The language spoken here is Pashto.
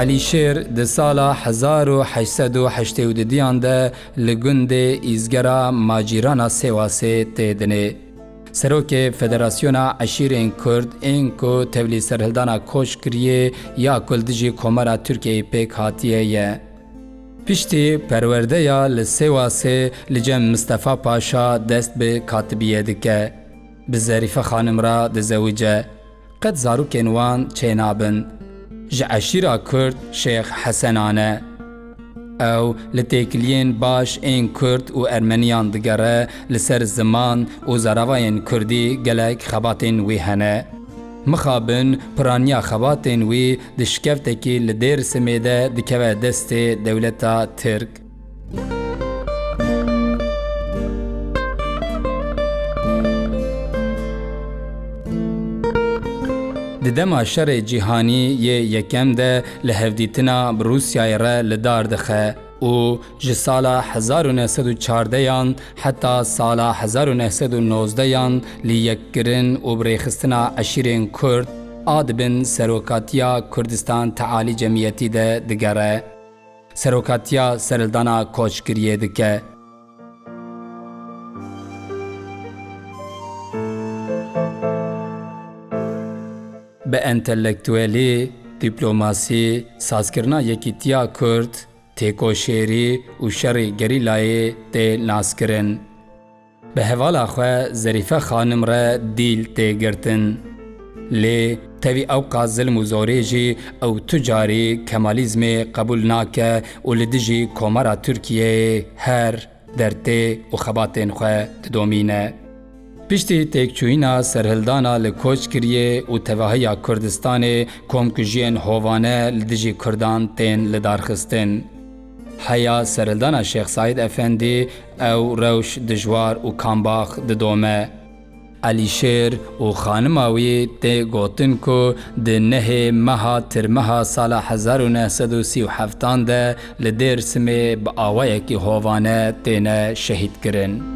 علیشیر د سالا 1882 ده لگند ایزگرا ماجیرانا سیواسه تیدنه. سروک فدراسیون عشیرین کرد این کو تولی سرهلدانا کوش کریه یا کلدجی کمرا ترکیه پیک هاتیه یه. پشتی پرورده یا لسیواسه لجم مصطفی پاشا دست به کاتبیه دکه. به ظریفه خانم را دزوجه. قد زاروکین وان چینابن. جعشیرا کرد شیخ حسنانه. او لتیکلین باش این کرد و ارمنیان دگره لسر زمان و زراوین کردی گلک خباتین وی هنه. مخابن پرانیا خباتین وی دشکفتکی لدیر سمیده دکوه دست دولتا ترک. ددما شر جهانی یکم ده لهفدیتنا بروسیای را لدار دخه و جسالا 1914 یان حتی سالا 1919 یان لیکگرن و بریخستنا عشیرین کرد آدبن سروکاتیا کردستان تعالی جمعیتی ده دگره. سروکاتیا سرلدانا کوچگریه دکه. به انتلکتوالی، دیپلوماسی، سازکرنا یکیتیا کرد، تیکوشیری و شر گریلای تی ناسکرن. به حوالا خواه ظریفه خانم را دیل تی گرتن. لی تاوی اوقا ظلم و زوریجی او تجاری کمالیزم قبول ناکه و لدجی کمرا ترکیه هر درته و خباتین خواه تدومینه. پشتی تکچوینا سرهلدانا لکوچ کریه و تواهی کردستان کمکجین هوانه لدجی کردان تین لدارخستن. حیا سرهلدانا شیخ سعید افندی او روش دجوار و کامباخ ددومه. علیشیر و خانماوی تی گوتن کو ده نه مها ترمها سال 1937 ده لدیر سمی با آوائه کی هوانه تینه شهید کرن.